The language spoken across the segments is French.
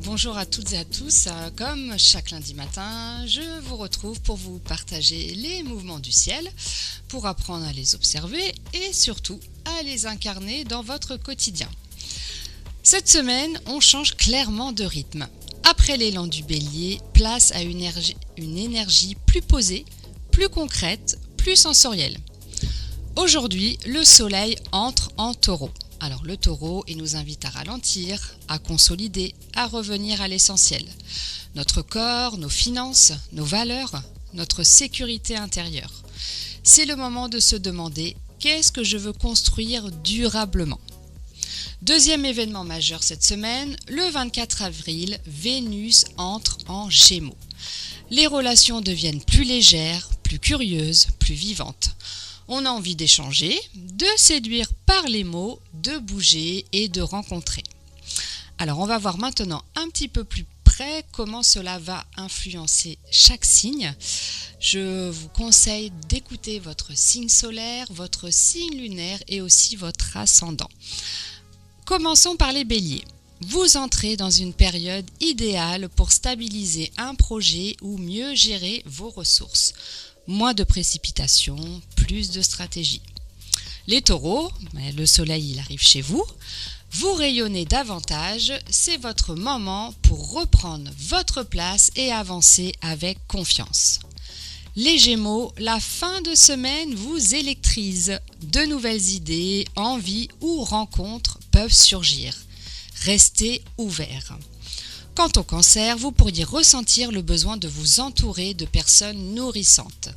Bonjour à toutes et à tous. Comme chaque lundi matin, je vous retrouve pour vous partager les mouvements du ciel, pour apprendre à les observer et surtout à les incarner dans votre quotidien. Cette semaine, on change clairement de rythme. Après l'élan du bélier, place à une énergie plus posée, plus concrète, plus sensorielle. Aujourd'hui, le soleil entre en taureau. Alors le taureau, il nous invite à ralentir, à consolider, à revenir à l'essentiel. Notre corps, nos finances, nos valeurs, notre sécurité intérieure. C'est le moment de se demander qu'est-ce que je veux construire durablement. Deuxième événement majeur cette semaine, le 24 avril, Vénus entre en Gémeaux. Les relations deviennent plus légères, plus curieuses, plus vivantes. On a envie d'échanger, de séduire par les mots, de bouger et de rencontrer. Alors on va voir maintenant un petit peu plus près comment cela va influencer chaque signe. Je vous conseille d'écouter votre signe solaire, votre signe lunaire et aussi votre ascendant. Commençons par les béliers. Vous entrez dans une période idéale pour stabiliser un projet ou mieux gérer vos ressources. Moins de précipitations, plus de stratégie. Les taureaux, le soleil il arrive chez vous, vous rayonnez davantage, c'est votre moment pour reprendre votre place et avancer avec confiance. Les gémeaux, la fin de semaine vous électrise. De nouvelles idées, envies ou rencontres peuvent surgir. Restez ouverts. Quant au cancer, vous pourriez ressentir le besoin de vous entourer de personnes nourrissantes.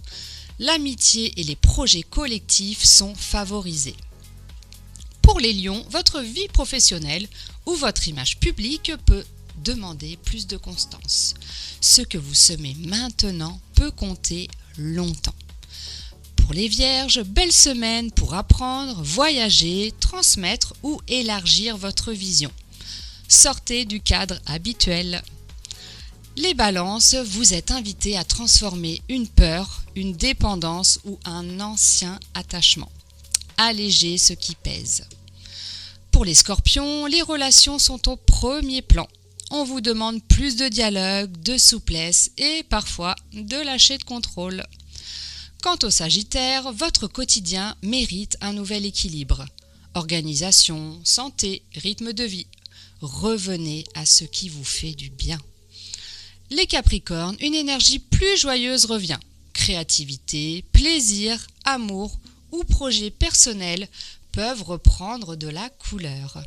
L'amitié et les projets collectifs sont favorisés. Pour les lions, votre vie professionnelle ou votre image publique peut demander plus de constance. Ce que vous semez maintenant peut compter longtemps. Pour les vierges, belle semaine pour apprendre, voyager, transmettre ou élargir votre vision. Sortez du cadre habituel. Les balances, vous êtes invités à transformer une peur, une dépendance ou un ancien attachement. Allégez ce qui pèse. Pour les scorpions, les relations sont au premier plan. On vous demande plus de dialogue, de souplesse et parfois de lâcher de contrôle. Quant aux sagittaires, votre quotidien mérite un nouvel équilibre. Organisation, santé, rythme de vie. Revenez à ce qui vous fait du bien. Les Capricornes, une énergie plus joyeuse revient. Créativité, plaisir, amour ou projets personnels peuvent reprendre de la couleur.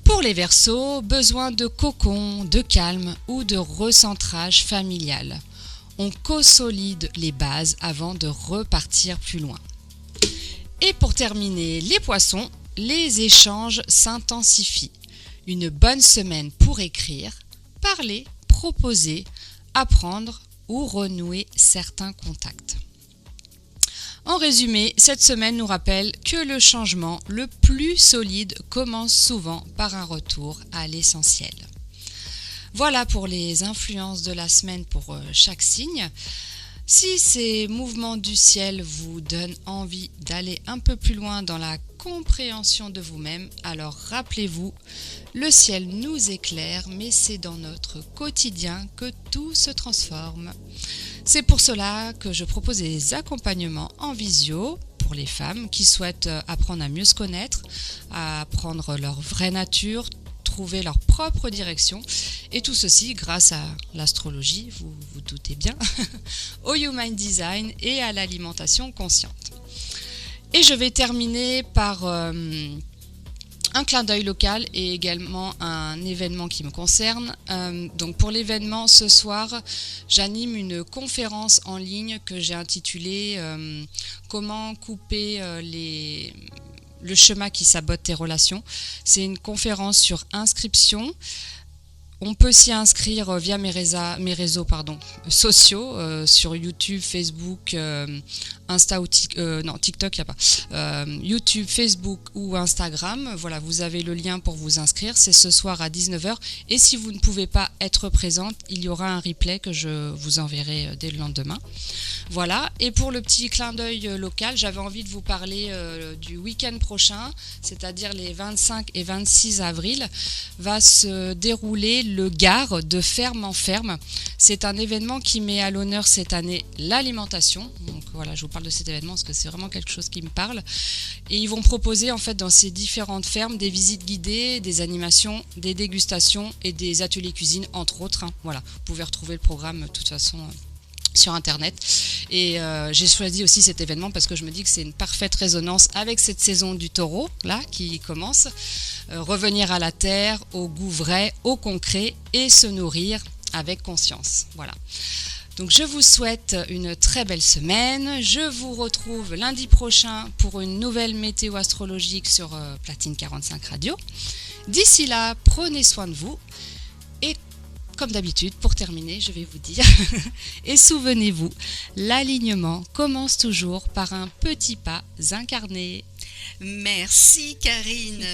Pour les Verseaux, besoin de cocon, de calme ou de recentrage familial. On consolide les bases avant de repartir plus loin. Et pour terminer, les Poissons, les échanges s'intensifient. Une bonne semaine pour écrire, parler, proposer, apprendre ou renouer certains contacts. En résumé, cette semaine nous rappelle que le changement le plus solide commence souvent par un retour à l'essentiel. Voilà pour les influences de la semaine pour chaque signe. Si ces mouvements du ciel vous donnent envie d'aller un peu plus loin dans la compréhension de vous-même, alors rappelez-vous, le ciel nous éclaire, mais c'est dans notre quotidien que tout se transforme. C'est pour cela que je propose des accompagnements en visio pour les femmes qui souhaitent apprendre à mieux se connaître, à apprendre leur vraie nature, trouver leur propre direction, et tout ceci grâce à l'astrologie, vous vous doutez bien, au Human Design et à l'alimentation consciente. Et je vais terminer par un clin d'œil local et également un événement qui me concerne. Donc pour l'événement ce soir, j'anime une conférence en ligne que j'ai intitulée Comment couper le schéma qui sabote tes relations. C'est une conférence sur inscription. On peut s'y inscrire via mes réseaux sociaux, sur YouTube, Facebook, Insta ou TikTok, il n'y a pas. YouTube, Facebook ou Instagram. Voilà, vous avez le lien pour vous inscrire. C'est ce soir à 19h. Et si vous ne pouvez pas être présente, il y aura un replay que je vous enverrai dès le lendemain. Voilà. Et pour le petit clin d'œil local, j'avais envie de vous parler du week-end prochain, c'est-à-dire les 25 et 26 avril, va se dérouler le Gard de ferme en ferme. C'est un événement qui met à l'honneur cette année l'alimentation. Donc voilà, je vous parle de cet événement parce que c'est vraiment quelque chose qui me parle. Et ils vont proposer en fait dans ces différentes fermes des visites guidées, des animations, des dégustations et des ateliers cuisine entre autres. Voilà, vous pouvez retrouver le programme de toute façon sur internet. Et j'ai choisi aussi cet événement parce que je me dis que c'est une parfaite résonance avec cette saison du taureau là qui commence. Revenir à la terre, au goût vrai, au concret et se nourrir avec conscience. Voilà. Donc je vous souhaite une très belle semaine. Je vous retrouve lundi prochain pour une nouvelle météo astrologique sur Platine 45 Radio. D'ici là, prenez soin de vous. Et comme d'habitude, pour terminer, je vais vous dire, et souvenez-vous, l'alignement commence toujours par un petit pas incarné. Merci Karine.